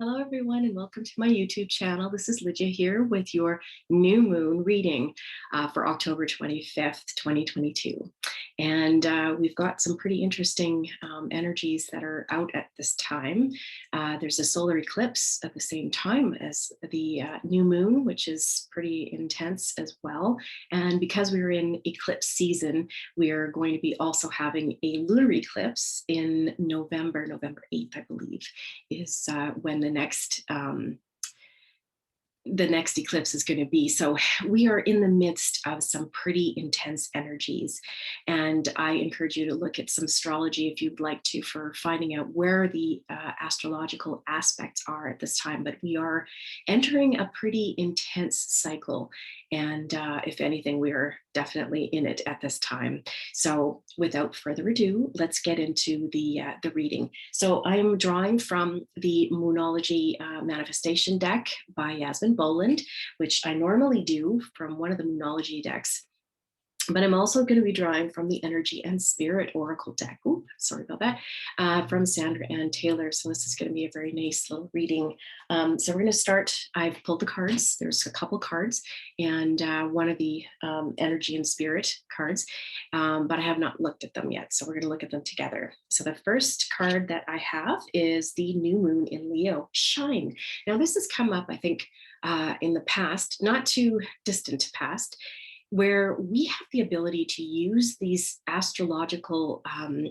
Hello, everyone, and welcome to my YouTube channel. This is Lydia here with your new moon reading for October 25th, 2022. And we've got some pretty interesting energies that are out at this time. There's a solar eclipse at the same time as the new moon, which is pretty intense as well. And because we're in eclipse season, we are going to be also having a lunar eclipse in November 8th, I believe, is when the next eclipse is going to be. So we are in the midst of some pretty intense energies. And I encourage you to look at some astrology if you'd like to, for finding out where the astrological aspects are at this time. But we are entering a pretty intense cycle. And if anything, we are definitely in it at this time. So without further ado, let's get into the reading. So I'm drawing from the Moonology Manifestation deck by Yasmin Boland, which I normally do from one of the Moonology decks. But I'm also going to be drawing from the Energy and Spirit Oracle deck. Ooh, sorry about that, from Sandra Ann Taylor. So this is going to be a very nice little reading. So we're going to start. I've pulled the cards. There's a couple cards and one of the Energy and Spirit cards, but I have not looked at them yet. So we're going to look at them together. So the first card that I have is the new moon in Leo, Shine. Now this has come up, I think, in the past, not too distant past, where we have the ability to use these astrological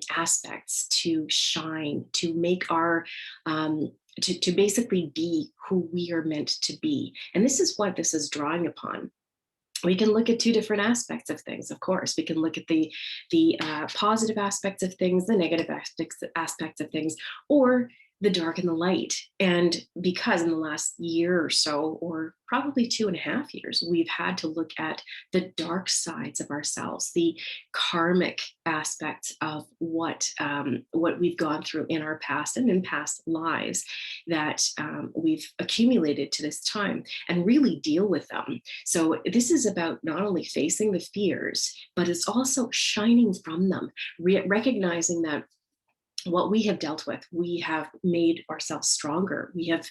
aspects to shine, to make our, to basically be who we are meant to be. And this is what this is drawing upon. We can look at two different aspects of things, of course. We can look at the positive aspects of things, the negative aspects of things, or the dark and the light. And because in the last year or so, or probably 2.5 years, we've had to look at the dark sides of ourselves, the karmic aspects of what we've gone through in our past and in past lives that we've accumulated to this time, and really deal with them. So this is about not only facing the fears, but it's also shining from them, recognizing that what we have dealt with, we have made ourselves stronger. We have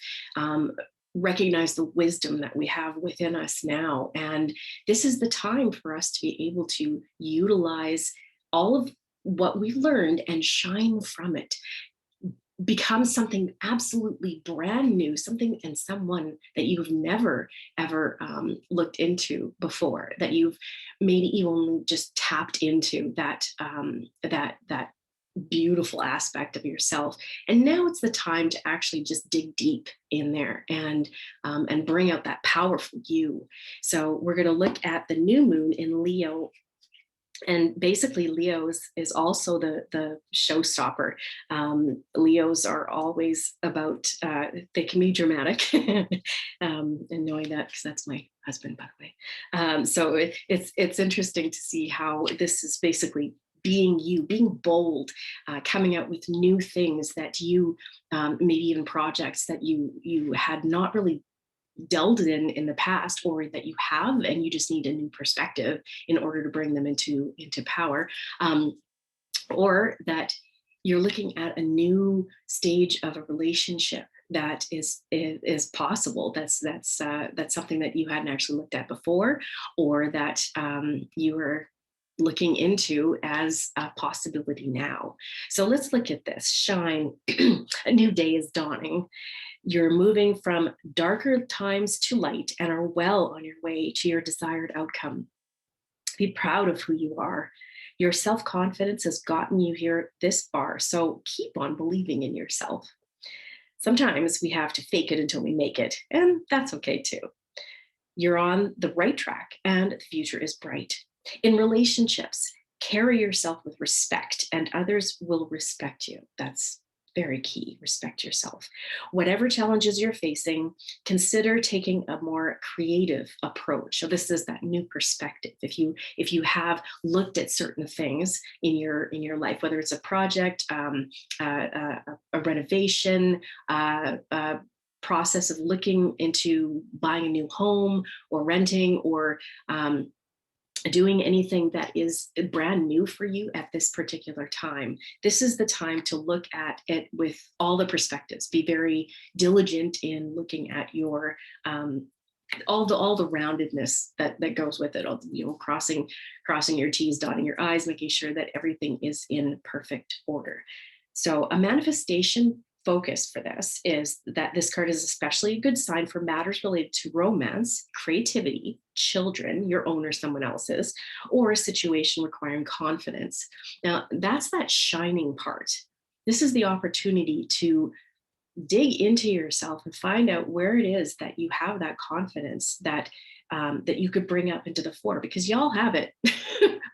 recognized the wisdom that we have within us now. And this is the time for us to be able to utilize all of what we've learned and shine from it, become something absolutely brand new, something and someone that you've never ever looked into before, that you've maybe even just tapped into that beautiful aspect of yourself. And now it's the time to actually just dig deep in there and bring out that powerful you. So we're going to look at the new moon in Leo. And basically, Leo is also the showstopper. Leos are always about, they can be dramatic, and knowing that, because that's my husband, by the way. So it's interesting to see how this is basically being you, being bold, coming out with new things that you, maybe even projects that you had not really delved in the past, or that you have, and you just need a new perspective in order to bring them into power, or that you're looking at a new stage of a relationship that is possible. That's something that you hadn't actually looked at before, or that you were looking into as a possibility now. So let's look at this. Shine. A new day is dawning. You're moving from darker times to light and are well on your way to your desired outcome. Be proud of who you are. Your self-confidence has gotten you here this far, so keep on believing in yourself. Sometimes we have to fake it until we make it, and that's okay too. You're on the right track and the future is bright. In relationships, carry yourself with respect and others will respect you. That's very key. Respect yourself. Whatever challenges you're facing, consider taking a more creative approach. So this is that new perspective. If you have looked at certain things in your life, whether it's a project, a renovation, process of looking into buying a new home or renting, or doing anything that is brand new for you at this particular time, this is the time to look at it with all the perspectives. Be very diligent in looking at your all the roundedness that goes with it. All, crossing your T's, dotting your I's, making sure that everything is in perfect order. So a manifestation focus for this is that this card is especially a good sign for matters related to romance, creativity, children, your own or someone else's, or a situation requiring confidence. Now, that's that shining part. This is the opportunity to dig into yourself and find out where it is that you have that confidence that you could bring up into the fore, because y'all have it.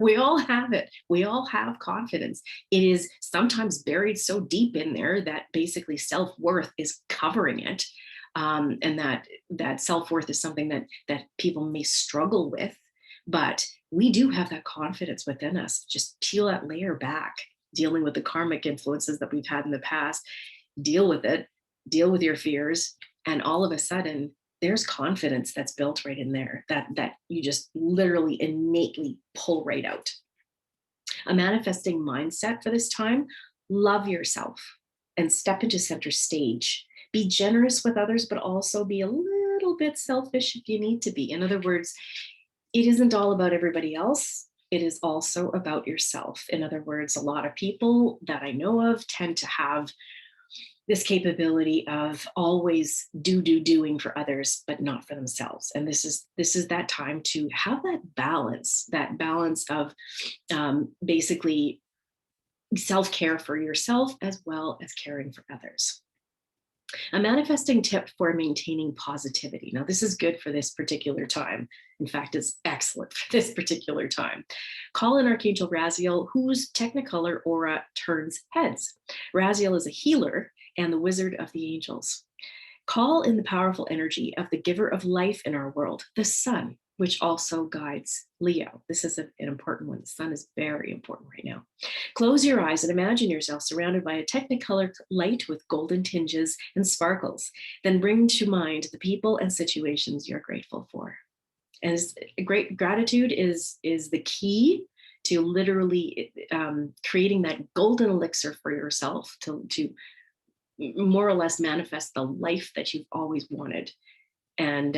We all have it. We all have confidence. It is sometimes buried so deep in there that basically self-worth is covering it. And that self-worth is something that people may struggle with, but we do have that confidence within us. Just peel that layer back, dealing with the karmic influences that we've had in the past, deal with it, deal with your fears, and all of a sudden there's confidence that's built right in there that you just literally innately pull right out. A manifesting mindset for this time: love yourself and step into center stage. Be generous with others, but also be a little bit selfish if you need to be. In other words, it isn't all about everybody else. It is also about yourself. In other words, a lot of people that I know of tend to have this capability of always doing for others, but not for themselves. And this is that time to have that balance of basically self-care for yourself as well as caring for others. A manifesting tip for maintaining positivity. Now, this is good for this particular time. In fact, it's excellent for this particular time. Call in Archangel Raziel, whose Technicolor aura turns heads. Raziel is a healer and the wizard of the angels. Call in the powerful energy of the giver of life in our world, the sun, which also guides Leo. This is an important one. The sun is very important right now. Close your eyes and imagine yourself surrounded by a technicolor light with golden tinges and sparkles. Then bring to mind the people and situations you're grateful for. And great gratitude is the key to literally creating that golden elixir for yourself to more or less manifest the life that you've always wanted. And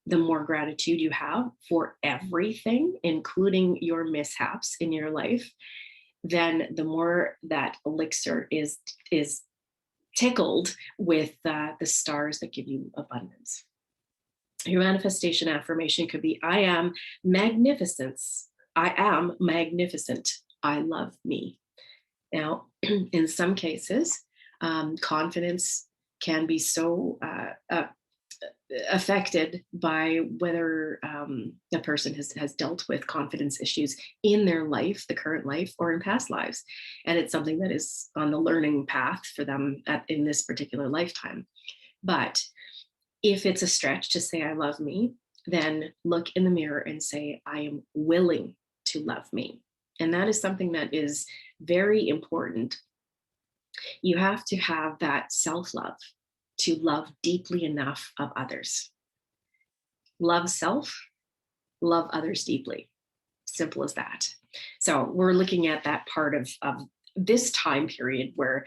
the more gratitude you have for everything, including your mishaps in your life, then the more that elixir is tickled with the stars that give you abundance. Your manifestation affirmation could be: I am magnificence. I am magnificent. I love me. Now, in some cases, confidence can be so affected by whether a person has dealt with confidence issues in their life, the current life, or in past lives. And it's something that is on the learning path for them in this particular lifetime. But if it's a stretch to say, I love me, then look in the mirror and say, I am willing to love me. And that is something that is very important. You have to have that self-love to love deeply enough of others. Love self, love others deeply. Simple as that. So we're looking at that part of this time period where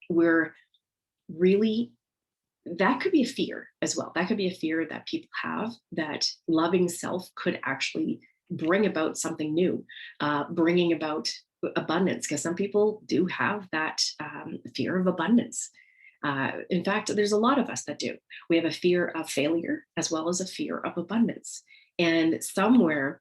we're really, that could be a fear as well. That could be a fear that people have, that loving self could actually bring about something new, bringing about abundance, because some people do have that fear of abundance. In fact, there's a lot of us that do. We have a fear of failure as well as a fear of abundance. And somewhere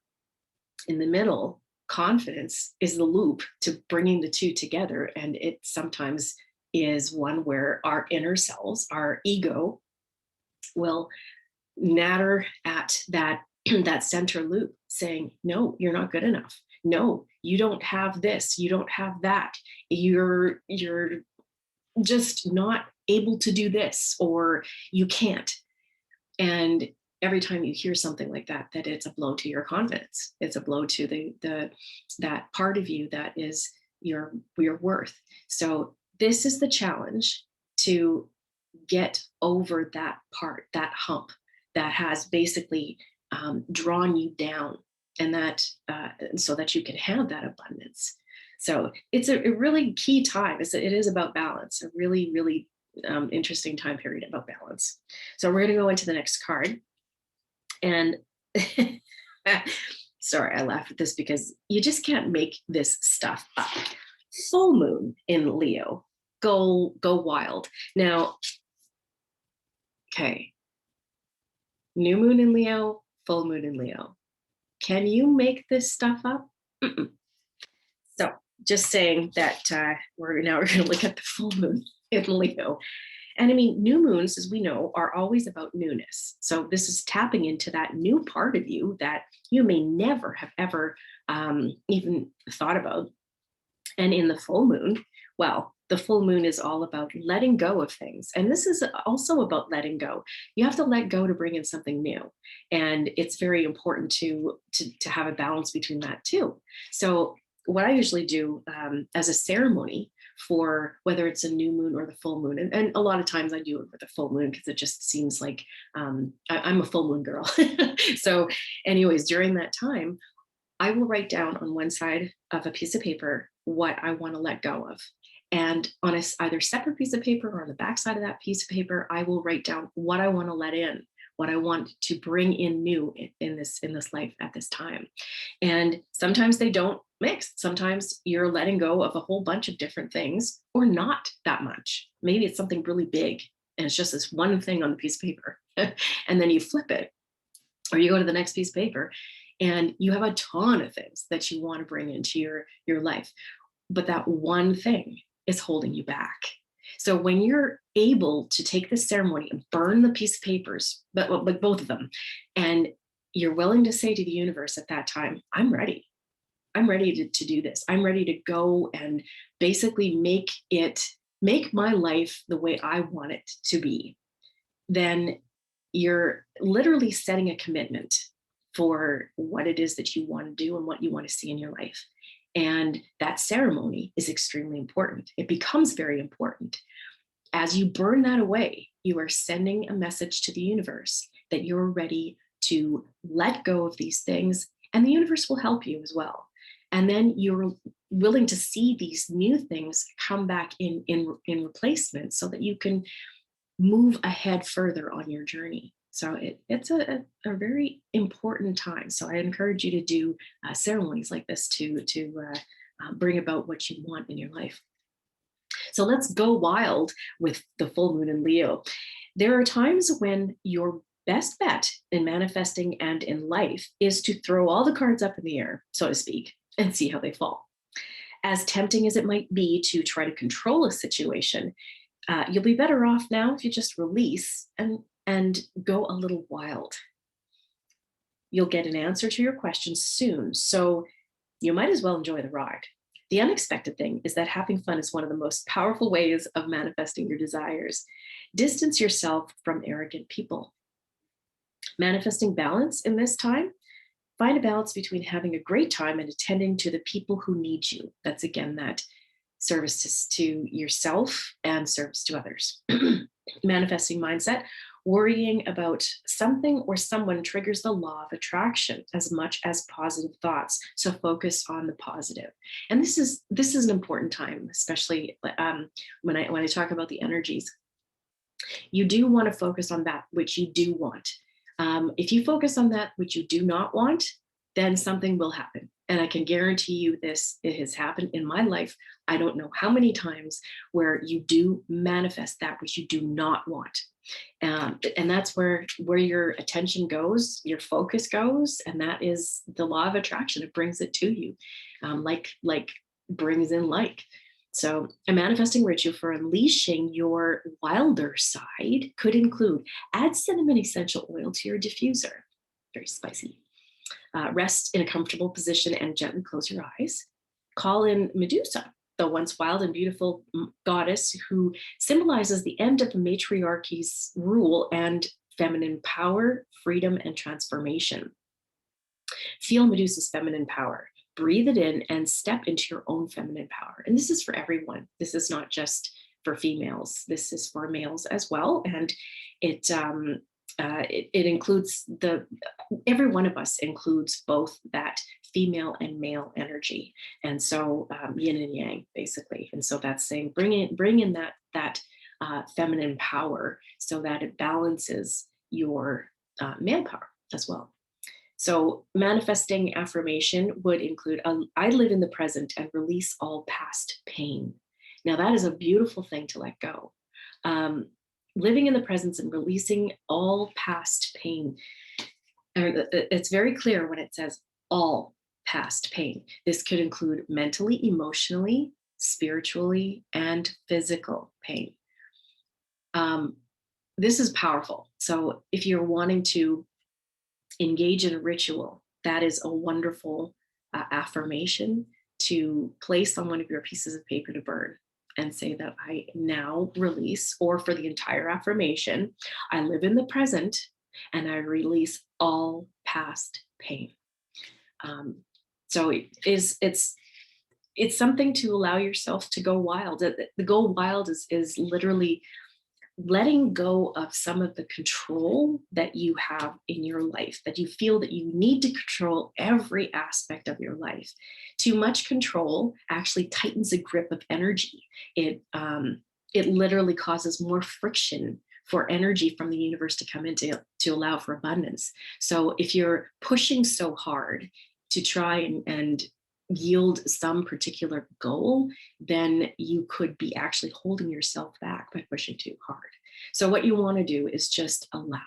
in the middle, confidence is the loop to bringing the two together. And it sometimes is one where our inner selves, our ego, will natter at that that center loop, saying, no, you're not good enough. No, you don't have this, you don't have that. You're just not able to do this, or you can't. And every time you hear something like that, that it's a blow to your confidence. It's a blow to that part of you that is your worth. So this is the challenge, to get over that part, that hump that has basically drawn you down and that so that you can have that abundance. So it's a really key time. It is about balance, a really, really interesting time period about balance. So we're going to go into the next card. And sorry, I laugh at this because you just can't make this stuff up. Full moon in Leo. Go wild. Now, okay. New moon in Leo, full moon in Leo. Can you make this stuff up? Mm-mm. So just saying that we're going to look at the full moon in Leo. And I mean, new moons, as we know, are always about newness. So this is tapping into that new part of you that you may never have ever even thought about. And in the full moon, well, the full moon is all about letting go of things. And this is also about letting go. You have to let go to bring in something new. And it's very important to have a balance between that too. So what I usually do as a ceremony for whether it's a new moon or the full moon, and a lot of times I do it with the full moon because it just seems like I'm a full moon girl. So anyways, during that time, I will write down on one side of a piece of paper what I want to let go of. And on either separate piece of paper or on the back side of that piece of paper, I will write down what I want to let in, what I want to bring in new in this life at this time. And sometimes they don't mix. Sometimes you're letting go of a whole bunch of different things, or not that much. Maybe it's something really big and it's just this one thing on the piece of paper. And then you flip it, or you go to the next piece of paper and you have a ton of things that you want to bring into your life. But that one thing is holding you back. So when you're able to take this ceremony and burn the piece of papers, but both of them, and you're willing to say to the universe at that time, I'm ready. I'm ready to do this. I'm ready to go and basically make my life the way I want it to be. Then you're literally setting a commitment for what it is that you want to do and what you want to see in your life. And that ceremony is extremely important. It becomes very important. As you burn that away, you are sending a message to the universe that you're ready to let go of these things, and the universe will help you as well. And then you're willing to see these new things come back in replacement so that you can move ahead further on your journey. So it's a very important time. So I encourage you to do ceremonies like this to bring about what you want in your life. So let's go wild with the full moon in Leo. There are times when your best bet in manifesting and in life is to throw all the cards up in the air, so to speak, and see how they fall. As tempting as it might be to try to control a situation, you'll be better off now if you just release and go a little wild. You'll get an answer to your questions soon, so you might as well enjoy the ride. The unexpected thing is that having fun is one of the most powerful ways of manifesting your desires. Distance yourself from arrogant people. Manifesting balance in this time, find a balance between having a great time and attending to the people who need you. That's again that service to yourself and service to others. Manifesting mindset, worrying about something or someone triggers the law of attraction as much as positive thoughts. So focus on the positive. And this is an important time, especially when I talk about the energies. You do want to focus on that which you do want. If you focus on that which you do not want, then something will happen. And I can guarantee you this, it has happened in my life. I don't know how many times where you do manifest that which you do not want. And that's where your attention goes, your focus goes, and that is the law of attraction. It brings it to you, like brings in like. So a manifesting ritual for unleashing your wilder side could include add cinnamon essential oil to your diffuser, very spicy. Rest in a comfortable position and gently close your eyes. Call in Medusa, the once wild and beautiful goddess who symbolizes the end of the matriarchy's rule and feminine power, freedom, and transformation. Feel Medusa's feminine power. Breathe it in and step into your own feminine power. And this is for everyone. This is not just for females. This is for males as well. And it includes every one of us includes both that female and male energy, and so yin and yang basically. And so that's saying bring in that feminine power so that it balances your manpower as well. So manifesting affirmation would include I live in the present and release all past pain. Now that is a beautiful thing to let go. Um, Living in the presence and releasing all past pain. It's very clear when it says all past pain. This could include mentally, emotionally, spiritually, and physical pain. This is powerful. So if you're wanting to engage in a ritual, that is a wonderful affirmation to place on one of your pieces of paper to burn and say that I now release, or for the entire affirmation, I live in the present and I release all past pain. So it's something to allow yourself to go wild. The go wild is literally letting go of some of the control that you have in your life, that you feel that you need to control every aspect of your life. Too much control actually tightens the grip of energy. It literally causes more friction for energy from the universe to come in to allow for abundance. So if you're pushing so hard to try and yield some particular goal, then you could be actually holding yourself back by pushing too hard. So what you want to do is just allow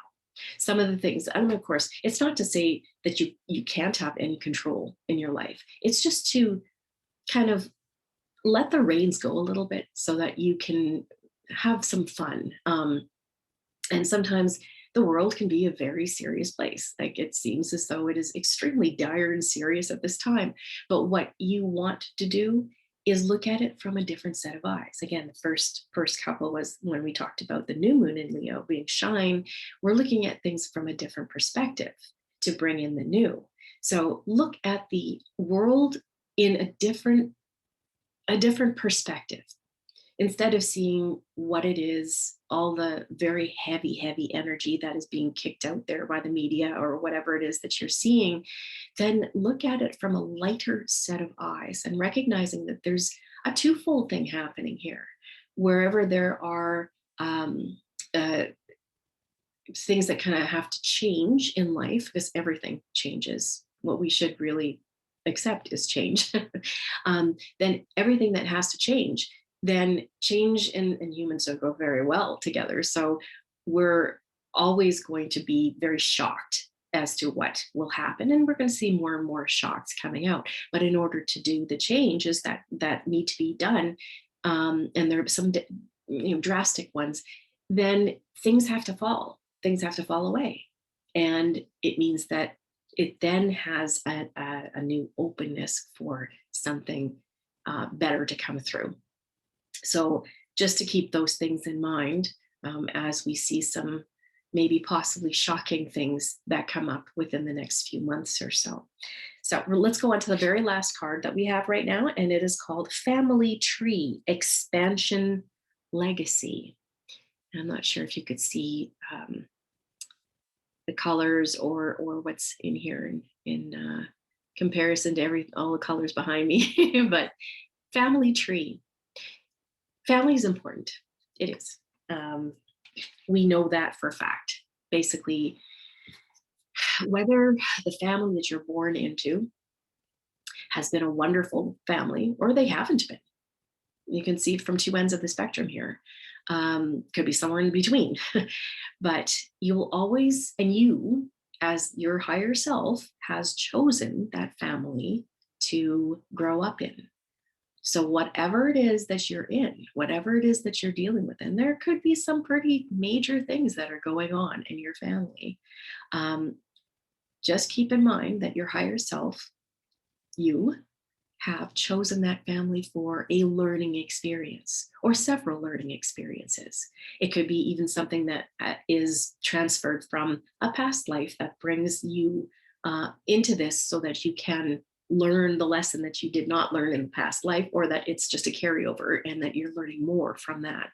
some of the things. And of course, it's not to say that you can't have any control in your life. It's just to kind of let the reins go a little bit so that you can have some fun. And sometimes the world can be a very serious place. Like it seems as though it is extremely dire and serious at this time. But what you want to do is look at it from a different set of eyes. Again, the first couple was when we talked about the new moon in Leo being shine. We're looking at things from a different perspective to bring in the new. So look at the world in a different perspective. Instead of seeing what it is, all the very heavy energy that is being kicked out there by the media or whatever it is that you're seeing, then look at it from a lighter set of eyes and recognizing that there's a twofold thing happening here. Wherever there are things that kind of have to change in life, because everything changes. What we should really accept is change. Then everything that has to change, then change and humans don't go very well together. So we're always going to be very shocked as to what will happen. And we're going to see more and more shocks coming out. But in order to do the changes that need to be done, and there are some drastic ones, then things have to fall. Things have to fall away. And it means that it then has a new openness for something better to come through. So just to keep those things in mind as we see some maybe possibly shocking things that come up within the next few months or so. So let's go on to the very last card that we have right now, and it is called Family Tree Expansion Legacy. And I'm not sure if you could see the colors or what's in here in comparison to all the colors behind me, but family tree. Family is important. It is. We know that for a fact. Basically, whether the family that you're born into has been a wonderful family or they haven't been. You can see it from two ends of the spectrum here. Could be somewhere in between. But you will always, and you, as your higher self, has chosen that family to grow up in. So whatever it is that you're in, whatever it is that you're dealing with, and there could be some pretty major things that are going on in your family, just keep in mind that your higher self, you, have chosen that family for a learning experience or several learning experiences. It could be even something that is transferred from a past life that brings you into this so that you can learn the lesson that you did not learn in the past life, or that it's just a carryover and that you're learning more from that.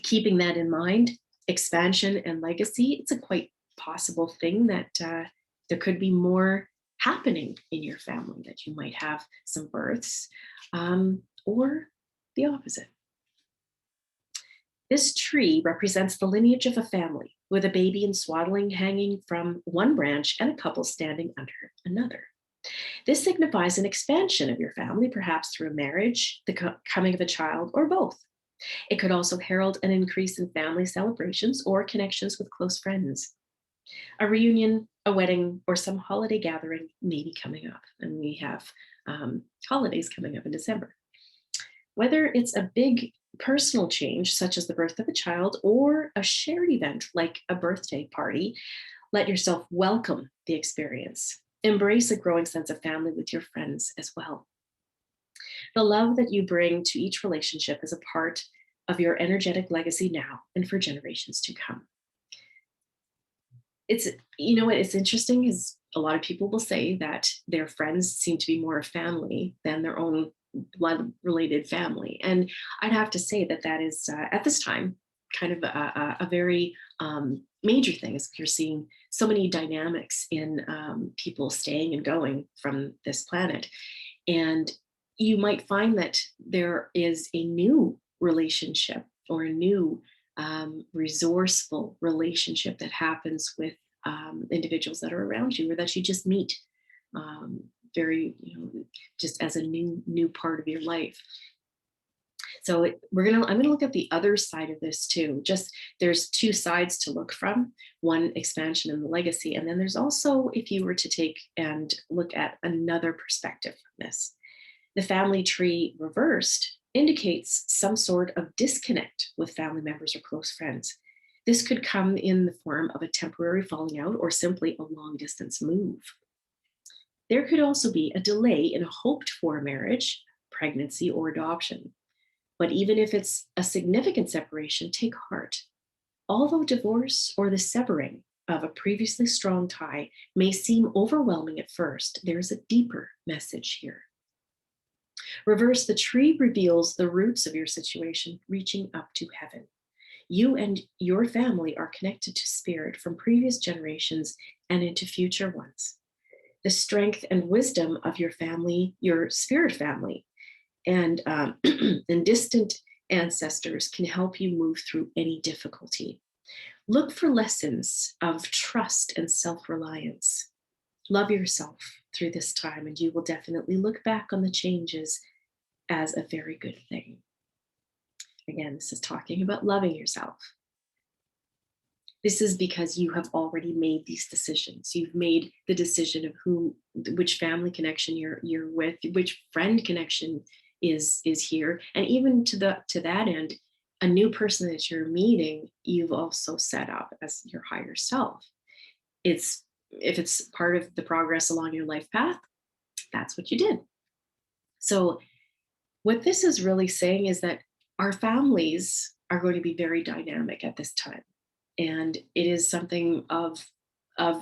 Keeping that in mind, Expansion and legacy, it's a quite possible thing that there could be more happening in your family, that you might have some births, or the opposite. This tree represents the lineage of a family, with a baby in swaddling hanging from one branch and a couple standing under another. This signifies an expansion of your family, perhaps through a marriage, the coming of a child, or both. It could also herald an increase in family celebrations or connections with close friends. A reunion, a wedding, or some holiday gathering may be coming up. And we have holidays coming up in December. Whether it's a big personal change, such as the birth of a child, or a shared event like a birthday party, let yourself welcome the experience. Embrace a growing sense of family with your friends as well. The love that you bring to each relationship is a part of your energetic legacy now and for generations to come. It's, you know what, it's interesting is a lot of people will say that their friends seem to be more a family than their own blood related family. And I'd have to say that that is, at this time, kind of a very major thing, is you're seeing so many dynamics in people staying and going from this planet. And you might find that there is a new relationship or a new resourceful relationship that happens with individuals that are around you, or that you just meet very, just as a new part of your life. So I'm gonna look at the other side of this too. Just there's two sides to look from: one, expansion and the legacy, and then there's also, if you were to take and look at another perspective from this, the family tree reversed indicates some sort of disconnect with family members or close friends. This could come in the form of a temporary falling out or simply a long distance move. There could also be a delay in a hoped for marriage, pregnancy, or adoption. But even if it's a significant separation, take heart. Although divorce or the severing of a previously strong tie may seem overwhelming at first, there's a deeper message here. Reverse, the tree reveals the roots of your situation reaching up to heaven. You and your family are connected to spirit from previous generations and into future ones. The strength and wisdom of your family, your spirit family, and, and distant ancestors can help you move through any difficulty. Look for lessons of trust and self reliance. Love yourself through this time, and you will definitely look back on the changes as a very good thing. Again, this is talking about loving yourself. This is because you have already made these decisions. You've made the decision of which family connection you're with, which friend connection is here, and even to that end, a new person that you're meeting, you've also set up as your higher self. If it's part of the progress along your life path, that's what you did. So, what this is really saying is that our families are going to be very dynamic at this time. And it is something of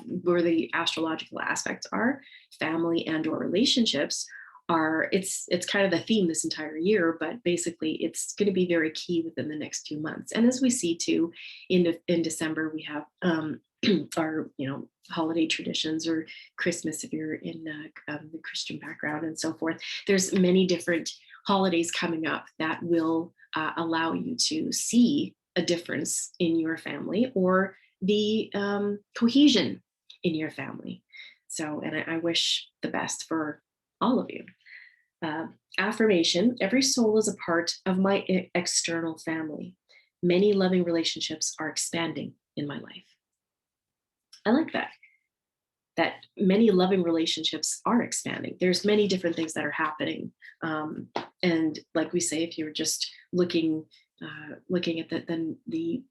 where the astrological aspects are, family and or relationships are, it's kind of the theme this entire year, but basically it's going to be very key within the next few months. And as we see too, in December, we have our holiday traditions, or Christmas if you're in the Christian background and so forth. There's many different holidays coming up that will allow you to see a difference in your family, or the cohesion in your family. So, and I wish the best for all of you. Affirmation: every soul is a part of my external family. Many loving relationships are expanding in my life. I like that many loving relationships are expanding. There's many different things that are happening. And like we say, if you're just looking at the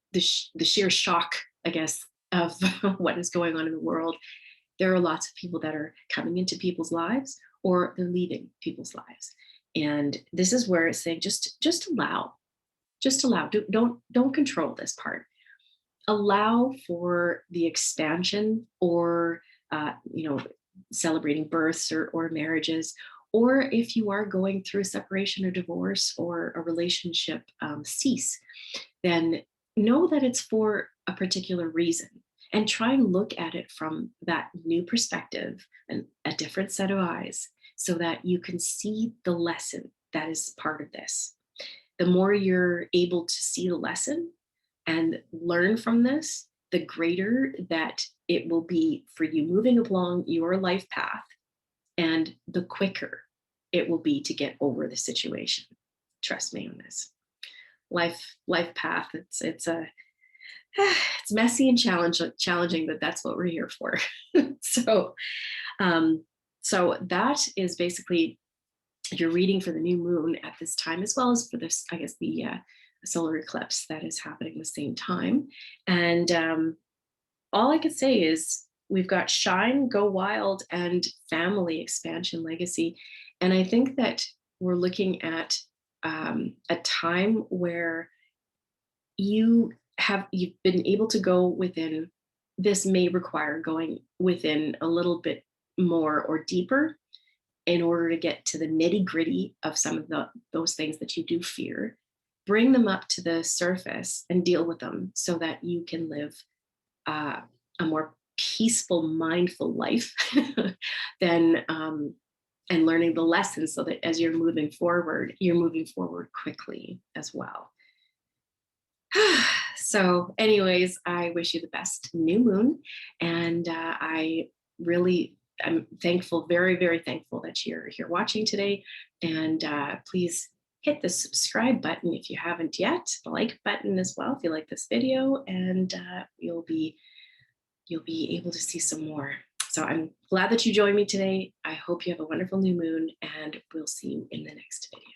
sheer shock, I guess, of what is going on in the world, there are lots of people that are coming into people's lives, or they're leaving people's lives. And this is where it's saying, just allow. Don't control this part. Allow for the expansion, or celebrating births or marriages, or if you are going through a separation or divorce or a relationship cease, then know that it's for a particular reason, and try and look at it from that new perspective and a different set of eyes so that you can see the lesson that is part of this. The more you're able to see the lesson and learn from this, the greater that it will be for you moving along your life path, and the quicker it will be to get over the situation. Trust me on this. Life path, it's a it's messy and challenging, but that's what we're here for. so um so that is basically your reading for the new moon at this time, as well as for this, I guess, the solar eclipse that is happening at the same time. And all I can say is we've got shine, go wild, and family expansion legacy. And I think that we're looking at a time where you've been able to go within. This may require going within a little bit more or deeper in order to get to the nitty gritty of some of those things that you do fear. Bring them up to the surface and deal with them so that you can live uh, a more peaceful, mindful life than and learning the lessons so that as you're moving forward quickly as well. So, anyways, I wish you the best new moon, and I'm thankful, very, very thankful that you're here watching today. And please hit the subscribe button if you haven't yet, the like button as well if you like this video, and you'll be able to see some more. So I'm glad that you joined me today. I hope you have a wonderful new moon, and we'll see you in the next video.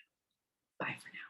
Bye for now.